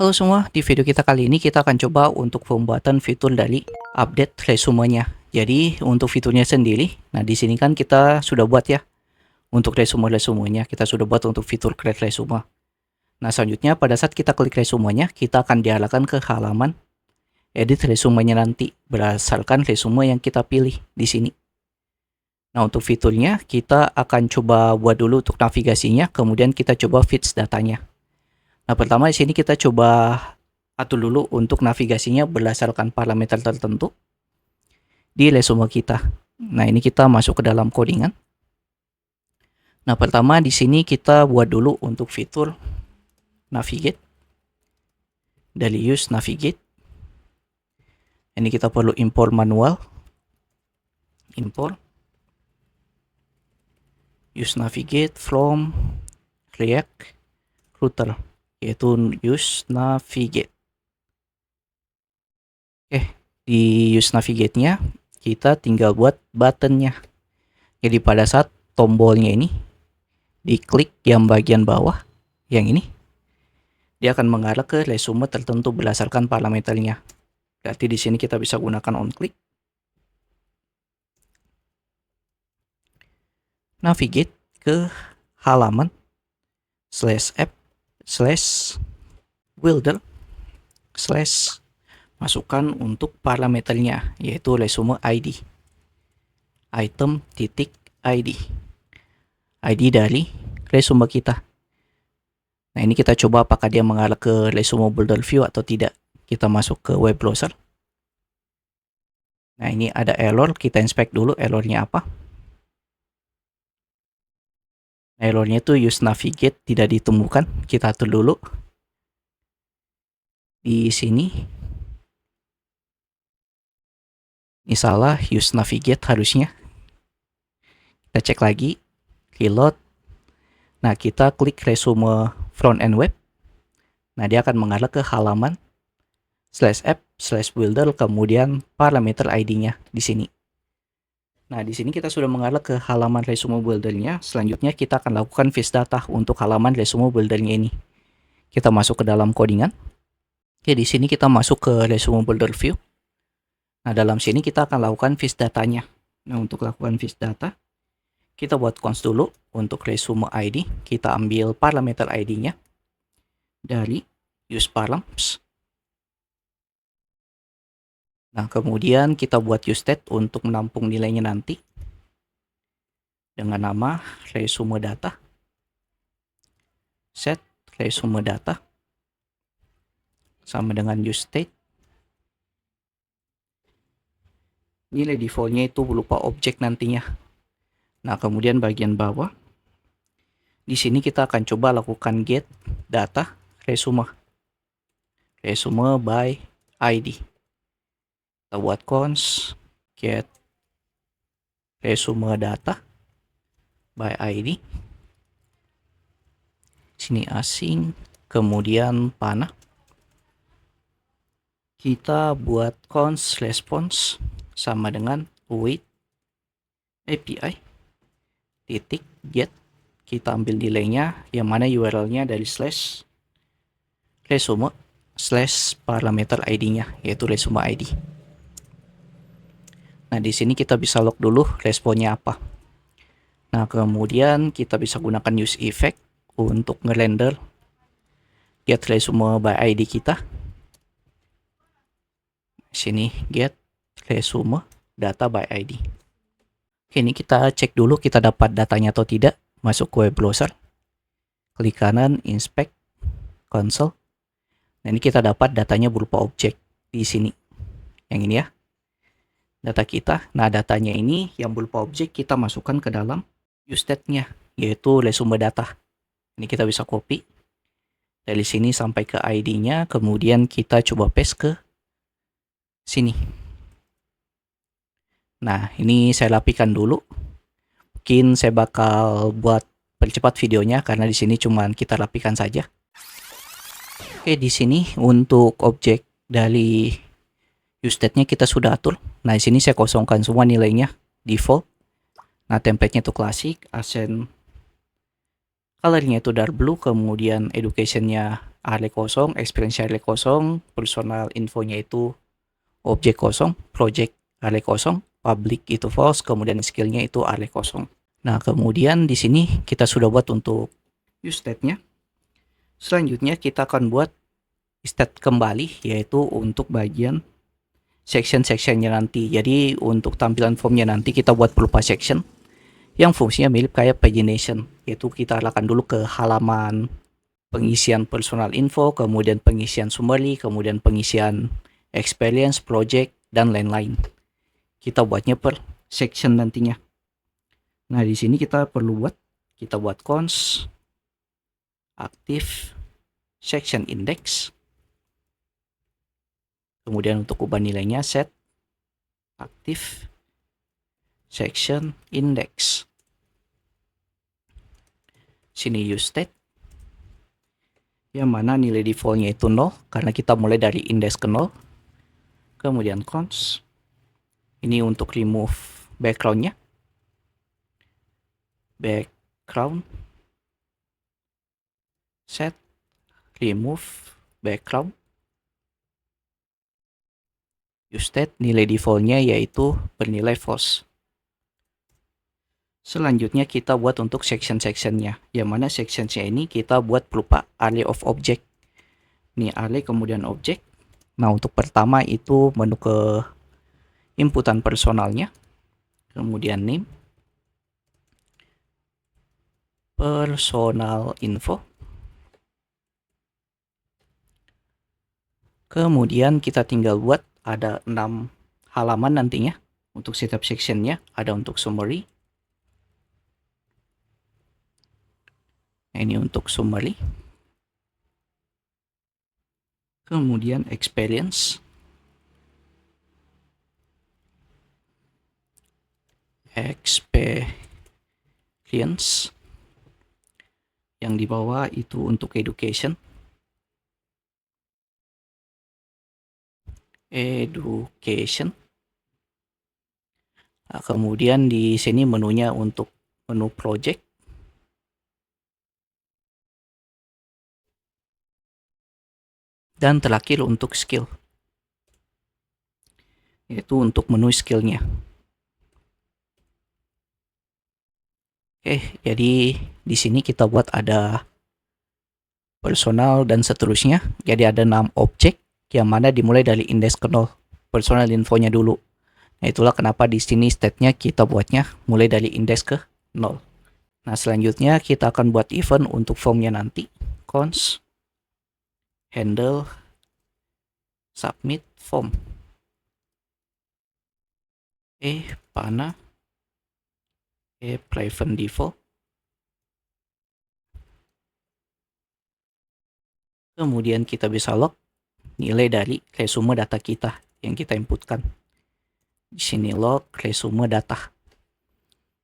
Halo semua, di video kita kali ini kita akan coba untuk pembuatan fitur dari update resumenya. Jadi untuk fiturnya sendiri, nah di sini kan kita sudah buat ya untuk resumenya, kita sudah buat untuk fitur create resume. Nah selanjutnya pada saat kita klik resumenya, kita akan diarahkan ke halaman edit resumenya nanti berdasarkan resume yang kita pilih di sini. Nah untuk fiturnya kita akan coba buat dulu untuk navigasinya, kemudian kita coba fits datanya. Nah, pertama di sini kita coba atur dulu untuk navigasinya berdasarkan parameter tertentu di resume kita. Nah, ini kita masuk ke dalam codingan. Nah, pertama di sini kita buat dulu untuk fitur navigate. Dari use navigate. Ini kita perlu import manual. Import use navigate from React Router, yaitu use navigate. Di use navigate-nya kita tinggal buat buttonnya. Jadi pada saat tombolnya ini diklik yang bagian bawah, yang ini, dia akan mengarah ke resume tertentu berdasarkan parameternya. Berarti di sini kita bisa gunakan on click, navigate ke halaman /app/builder/ masukkan untuk parameternya, yaitu resume ID, item.id, ID dari resume kita. Nah ini kita coba apakah dia mengarah ke resume builder view atau tidak. Kita masuk ke web browser. Nah ini ada error, kita inspect dulu errornya apa. Errornya itu use navigate tidak ditemukan. Kita atur dulu di sini. Ini salah, use navigate harusnya. Kita cek lagi, reload. Nah kita klik resume front end web. Nah dia akan mengarah ke halaman /app/builder, kemudian parameter ID-nya di sini. Nah, di sini kita sudah mengarah ke halaman resume builder-nya. Selanjutnya kita akan lakukan fetch data untuk halaman resume builder-nya ini. Kita masuk ke dalam codingan. Oke, di sini kita masuk ke resume builder view. Nah, dalam sini kita akan lakukan fetch datanya. Nah, untuk lakukan fetch data, kita buat const dulu untuk resume ID. Kita ambil parameter ID-nya dari use params. Nah, kemudian kita buat use state untuk menampung nilainya nanti dengan nama resume data. Set resume data sama dengan use state. Nilai defaultnya itu berupa objek nantinya. Nah, kemudian bagian bawah, di sini kita akan coba lakukan get data resume by ID. Kita buat const get resume data by ID. Sini asing, kemudian panah. Kita buat const response sama dengan await API titik get. Kita ambil nilainya yang mana URL-nya dari /resume/ parameter ID-nya, yaitu resume ID. Nah, di sini kita bisa log dulu responnya apa. Nah, kemudian kita bisa gunakan use effect untuk ngerender get resume by ID kita. Sini get resume data by ID. Oke, ini kita cek dulu kita dapat datanya atau tidak. Masuk ke web browser. Klik kanan, inspect, console. Nah, ini kita dapat datanya berupa objek di sini. Yang ini ya. Data kita. Nah, datanya ini yang berupa objek kita masukkan ke dalam use state-nya, yaitu resume data. Ini kita bisa copy dari sini sampai ke ID-nya, kemudian kita coba paste ke sini. Nah, ini saya rapikan dulu. Mungkin saya bakal buat percepat videonya karena di sini cuma kita rapikan saja. Oke, di sini untuk objek dari use state-nya kita sudah atur. Nah, di sini saya kosongkan semua nilainya default. Nah, template-nya itu klasik, accent color-nya itu dark blue, kemudian education-nya array kosong, experience array kosong, personal infonya itu objek kosong, project array kosong, public itu false, kemudian skillnya itu array kosong. Nah, kemudian di sini kita sudah buat untuk use state-nya. Selanjutnya kita akan buat state kembali, yaitu untuk bagian section-sectionnya nanti. Jadi untuk tampilan formnya nanti kita buat berupa section yang fungsinya mirip kayak pagination, yaitu kita arahkan dulu ke halaman pengisian personal info, kemudian pengisian summary, kemudian pengisian experience, project, dan lain-lain. Kita buatnya per section nantinya. Nah, di sini kita buat cons active section index. Kemudian untuk ubah nilainya set active section index. Sini use state, yang mana nilai defaultnya itu 0 karena kita mulai dari index ke 0. Kemudian cons, ini untuk remove backgroundnya, background set remove background. Use state, nilai defaultnya yaitu bernilai false. Selanjutnya kita buat untuk section-sectionnya, yang mana sectionnya ini kita buat berupa array of object. Ini array kemudian object. Nah, untuk pertama itu menu ke inputan personalnya, kemudian name, personal info. Kemudian kita tinggal buat ada 6 halaman nantinya untuk setup sectionnya. Ada untuk summary. Nah, ini untuk summary. Kemudian experience. Experience. Yang di bawah itu untuk education. Education. Nah, kemudian di sini menunya untuk menu project. Dan terakhir untuk skill, yaitu untuk menu skillnya. Oke, jadi di sini kita buat ada personal dan seterusnya. Jadi ada 6 objek yang mana dimulai dari index ke 0. Personal infonya dulu. Nah, itulah kenapa di sini state-nya kita buatnya mulai dari index ke 0. Nah, selanjutnya kita akan buat event untuk formnya nanti. Cons handle submit form. Pana private default. Kemudian kita bisa log nilai dari resume data kita yang kita inputkan. Di sini log resume data.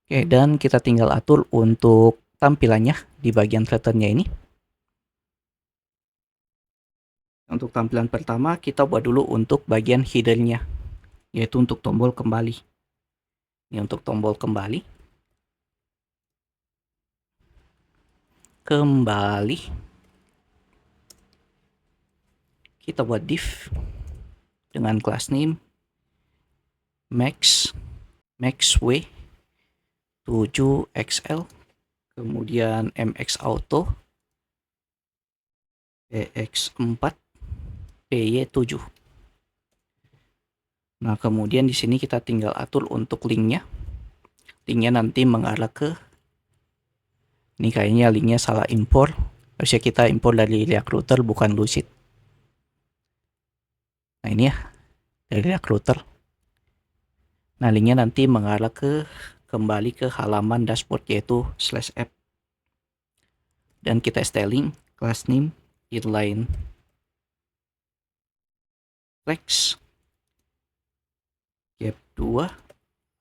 Oke, dan kita tinggal atur untuk tampilannya di bagian returnnya ini. Untuk tampilan pertama kita buat dulu untuk bagian headernya, yaitu untuk tombol kembali. Ini untuk tombol kembali. Kita buat div dengan class name maxw 7xl, kemudian mxauto px4 py7. Nah, kemudian di sini kita tinggal atur untuk linknya. Linknya nanti mengarah ke, ini kayaknya linknya salah impor. Harusnya kita impor dari React Router bukan Lucid. Nah, ini ya dari React Router. Nah, linknya nanti mengarah kembali ke halaman dashboard yaitu /app. Dan kita styling class name inline flex gap 2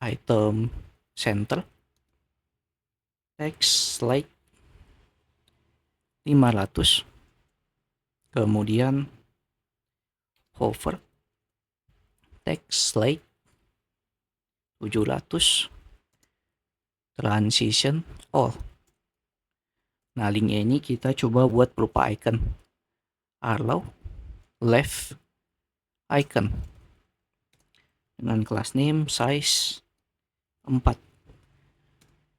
item center text slide 500, kemudian hover text slide 700, transition all. Nah, linknya ini kita coba buat berupa icon. allow left icon dengan class name size 4.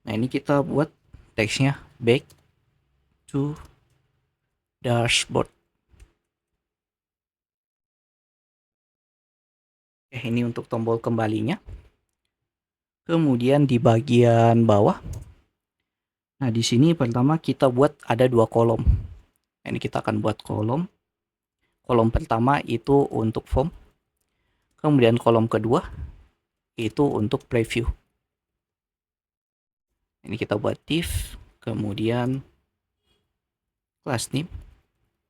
Nah, ini kita buat teksnya back to dashboard. Ini untuk tombol kembalinya. Kemudian di bagian bawah, nah di sini pertama kita buat ada 2 kolom. Nah, ini kita akan buat kolom. Kolom pertama itu untuk form. Kemudian kolom kedua itu untuk preview. Ini kita buat div, kemudian class name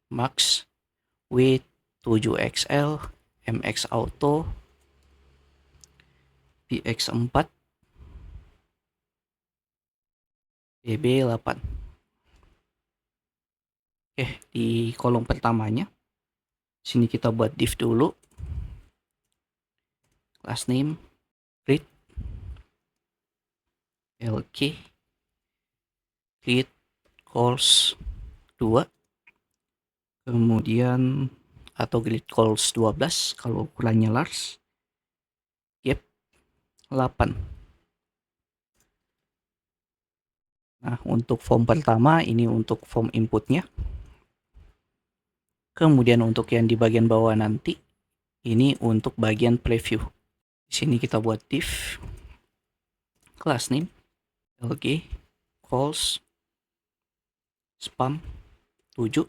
max width 7XL, MX auto, PX 4, BB 8. Di kolom pertamanya sini kita buat div dulu, class name read lk read calls 2, kemudian atau grid calls 12 kalau ukurannya large, gap 8. Nah, untuk form pertama ini untuk form inputnya. Kemudian untuk yang di bagian bawah nanti ini untuk bagian preview. Di sini kita buat div class name lg calls spam 7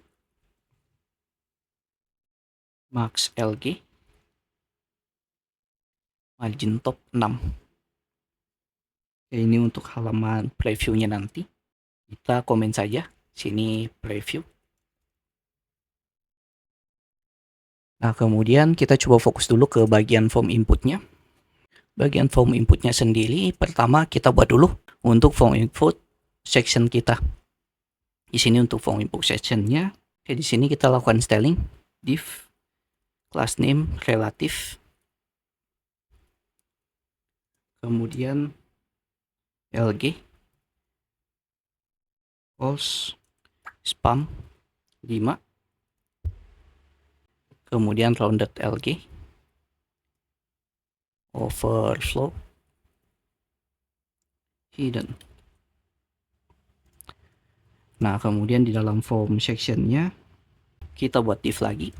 max lg margin top 6. Ini untuk halaman previewnya nanti. Kita komen saja sini preview. Nah, kemudian kita coba fokus dulu ke bagian form inputnya. Bagian form inputnya sendiri, pertama kita buat dulu untuk form input section kita. Di sini untuk form input sectionnya, di sini kita lakukan styling div class name relative, kemudian lg calls spam 5, kemudian rounded lg overflow hidden. Nah, kemudian di dalam form sectionnya kita buat div lagi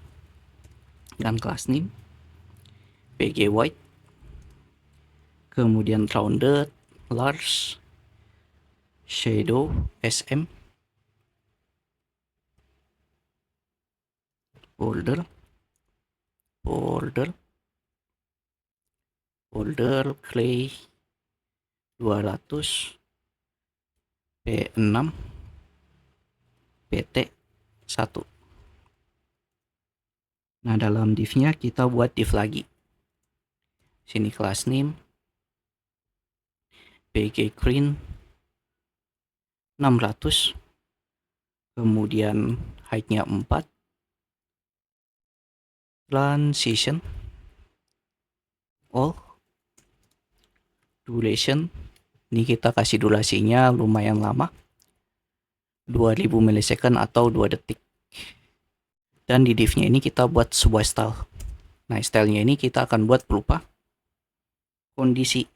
dengan class name pg white, kemudian rounded large shadow sm, border clay 200 P6 PT 1. Nah, dalam divnya kita buat div lagi. Sini class name pg green 600, kemudian height-nya 4, transition all, duration ini kita kasih durasinya lumayan lama, 2000 milisecond atau 2 detik. Dan di divnya ini kita buat sebuah style. Nah, stylenya ini kita akan buat berupa kondisi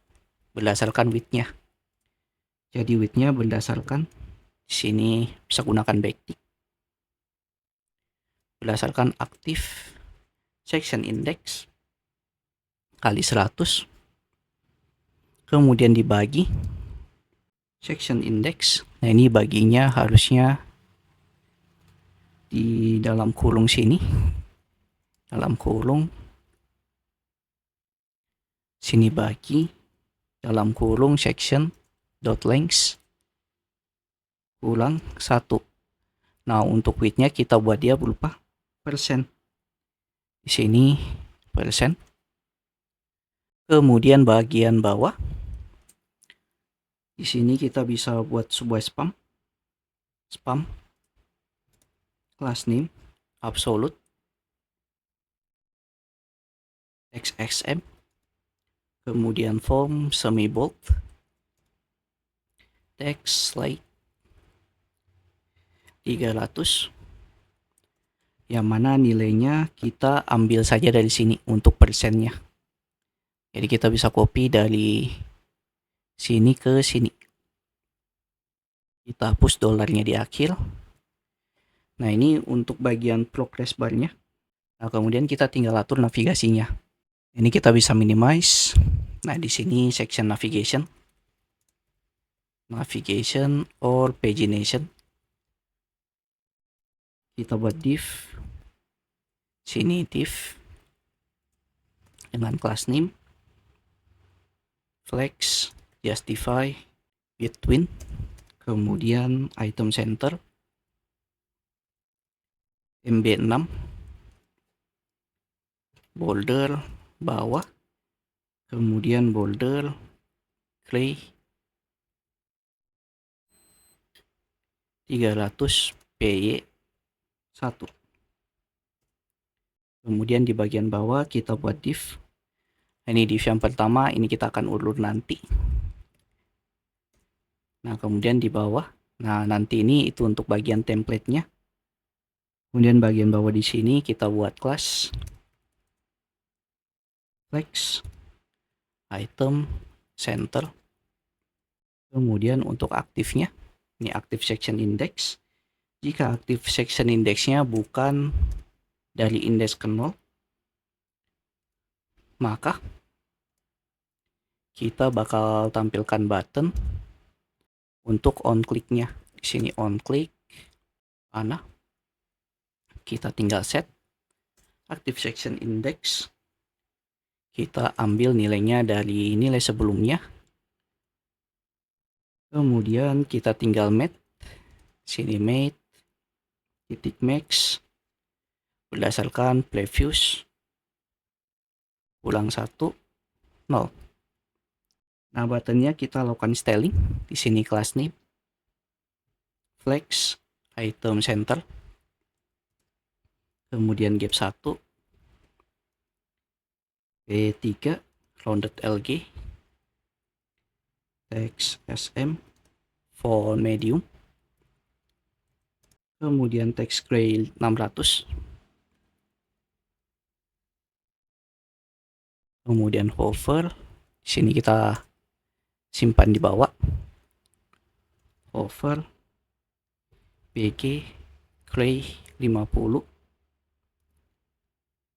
berdasarkan width-nya. Jadi width-nya berdasarkan di sini bisa gunakan backtick, berdasarkan aktif section index kali 100, kemudian dibagi section index. Nah, ini baginya harusnya di dalam kurung sini, dalam kurung sini bagi dalam kurung section dot length ulang 1. Nah, untuk width-nya kita buat dia berupa persen. Di sini persen. Kemudian bagian bawah di sini kita bisa buat sebuah spam class name absolute xxm, kemudian form semi bold, text slide 300, yang mana nilainya kita ambil saja dari sini untuk persennya. Jadi kita bisa copy dari sini ke sini. Kita hapus dolarnya di akhir. Nah, ini untuk bagian progress bar-nya. Nah, kemudian kita tinggal atur navigasinya. Ini kita bisa minimize. Nah, di sini section navigation. Navigation or pagination. Kita buat div. Sini div dengan class name. Flex, justify, between. Kemudian item center. MB6. Border bawah. Kemudian border clay 300 PY 1. Kemudian di bagian bawah kita buat div. Ini div yang pertama, ini kita akan ulur nanti. Nah, kemudian di bawah, nah nanti ini itu untuk bagian template-nya. Kemudian bagian bawah di sini kita buat class flex item center. Kemudian untuk aktifnya, ini active section index. Jika active section indexnya bukan dari indeks ke 0, maka kita bakal tampilkan button untuk on click-nya. Di sini on click mana? Kita tinggal set active section index. Kita ambil nilainya dari nilai sebelumnya. Kemudian kita tinggal mate. Sini mate titik max berdasarkan previews ulang 1 0. Nah, buttonnya kita lakukan styling. Di sini class name flex item center. Kemudian gap 1 P3 rounded LG text SM font medium. Kemudian text gray 600. Kemudian hover. Di sini kita simpan di bawah. Hover PG gray 50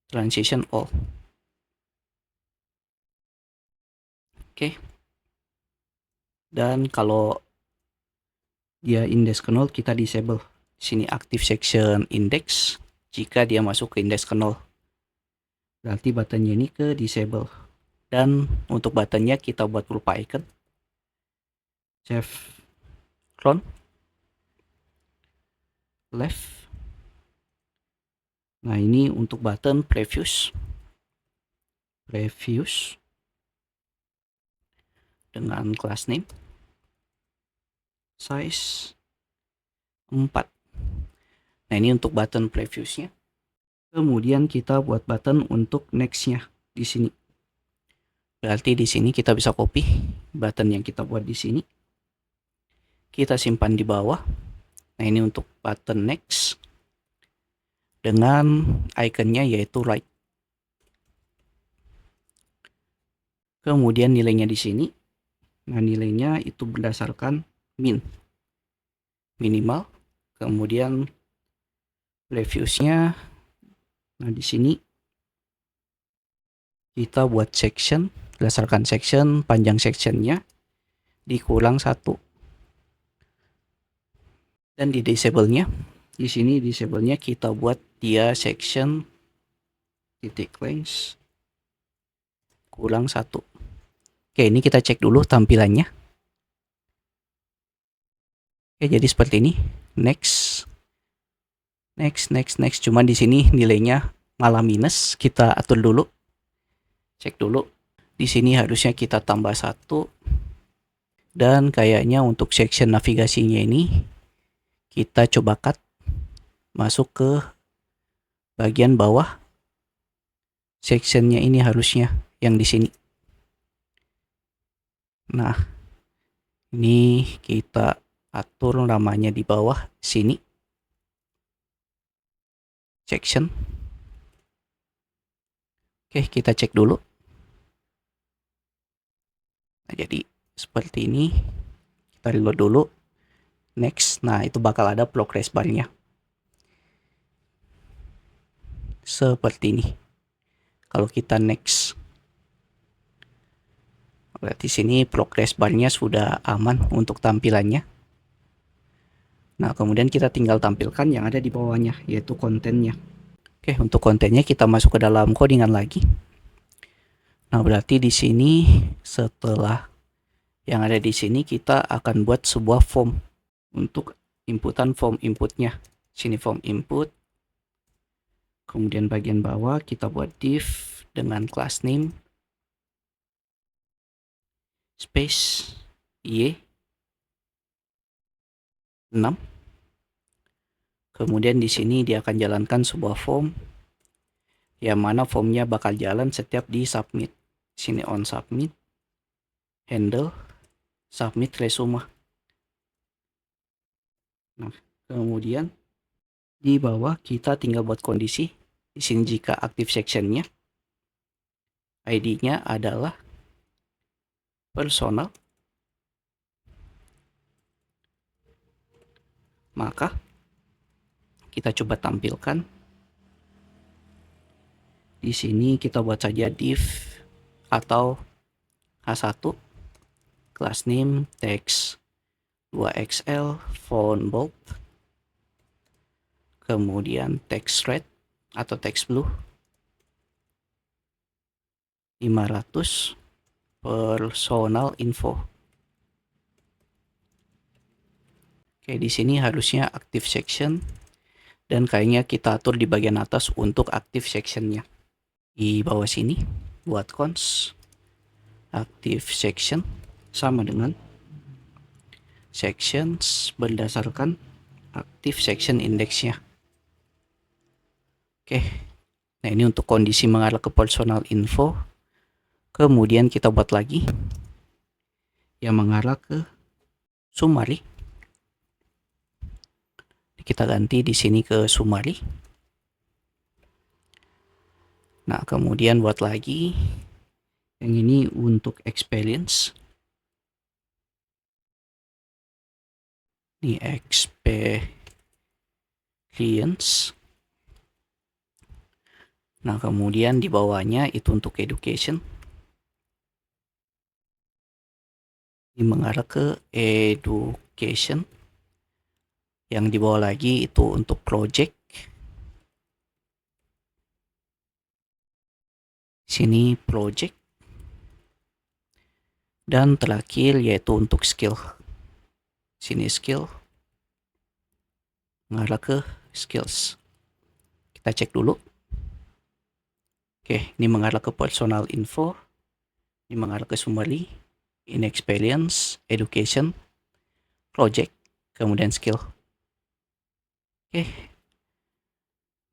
transition all. Oke. Dan kalau dia index ke 0, kita disable. Di sini active section index jika dia masuk ke index ke 0. Berarti buttonnya ini ke disable. Dan untuk buttonnya kita buat berupa icon. Save clone. Left. Nah, ini untuk button previews. Previews. Dengan class name. Size 4. Nah, ini untuk button previewsnya. Kemudian kita buat button untuk next-nya di sini. Berarti di sini kita bisa copy button yang kita buat di sini. Kita simpan di bawah. Nah, ini untuk button next dengan ikonnya yaitu right. Kemudian nilainya di sini. Nah, nilainya itu berdasarkan minimal. Kemudian previewsnya. Nah, di sini kita buat section berdasarkan section, panjang sectionnya dikurang 1. Dan di disable-nya, di sini disable-nya kita buat dia section titik length kurang 1. Oke, ini kita cek dulu tampilannya. Oke, jadi seperti ini. Next. Cuma di sini nilainya malah minus. Kita atur dulu. Cek dulu. Di sini harusnya kita tambah 1. Dan kayaknya untuk section navigasinya ini kita coba cut masuk ke bagian bawah. Sectionnya ini harusnya yang di sini. Nah, ini kita atur namanya di bawah sini. section. Oke, kita cek dulu. Nah, jadi seperti ini. Kita reload dulu. Next. Nah, itu bakal ada progress bar-nya. Seperti ini. Kalau kita next, berarti sini progress bar-nya sudah aman untuk tampilannya. Nah, kemudian kita tinggal tampilkan yang ada di bawahnya, yaitu kontennya. Oke, untuk kontennya kita masuk ke dalam codingan lagi. Nah, berarti di sini setelah yang ada di sini kita akan buat sebuah form untuk inputan form inputnya. Sini form input. Kemudian bagian bawah kita buat div dengan class name space y 6. Kemudian di sini dia akan jalankan sebuah form yang mana formnya bakal jalan setiap di submit. Sini on submit, handle, submit resume. Nah, kemudian di bawah kita tinggal buat kondisi. Di sini jika active sectionnya, ID-nya adalah personal, maka kita coba tampilkan. Di sini kita buat saja div atau H1, class name text 2XL, font bold, kemudian text red atau text blue 500, personal info. Oke, di sini harusnya active section dan kayaknya kita atur di bagian atas untuk active sectionnya. Di bawah sini buat cons active section sama dengan sections berdasarkan active section indexnya. Oke, nah ini untuk kondisi mengarah ke personal info. Kemudian kita buat lagi yang mengarah ke summary. Kita ganti di sini ke summary. Nah, kemudian buat lagi yang ini untuk experience. Ini experience. Nah, kemudian di bawahnya itu untuk education. Ini mengarah ke education. Yang di bawah lagi itu untuk project. Sini project. Dan terakhir yaitu untuk skill. Sini skill. Mengarah ke skills. Kita cek dulu. Oke, ini mengarah ke personal info. Ini mengarah ke summary. Ini experience, education, project, kemudian skill. Oke.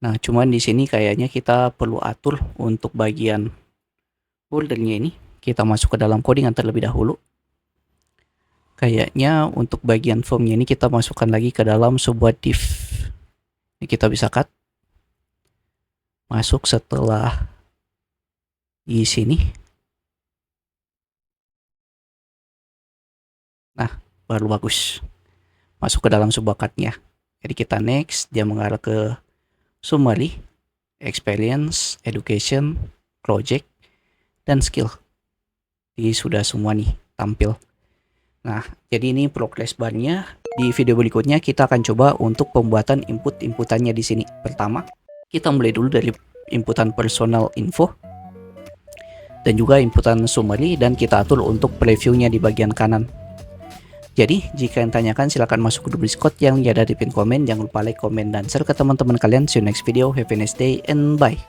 Nah, cuman di sini kayaknya kita perlu atur untuk bagian foldernya ini. Kita masuk ke dalam codingan terlebih dahulu. Kayaknya untuk bagian formnya ini kita masukkan lagi ke dalam sebuah div. Ini kita bisa cut. Masuk setelah di sini. Nah, baru bagus. Masuk ke dalam sebuah cutnya. Jadi kita next, dia mengarah ke summary, experience, education, project, dan skill. Jadi sudah semua nih tampil. Nah, jadi ini progress bar-nya. Di video berikutnya kita akan coba untuk pembuatan inputannya di sini. Pertama, kita mulai dulu dari inputan personal info dan juga inputan summary, dan kita atur untuk previewnya di bagian kanan. Jadi jika yang tanyakan silahkan masuk ke Discord yang ada di pin komen. Jangan lupa like, komen, dan share ke teman-teman kalian. See you next video. Have a nice day and bye.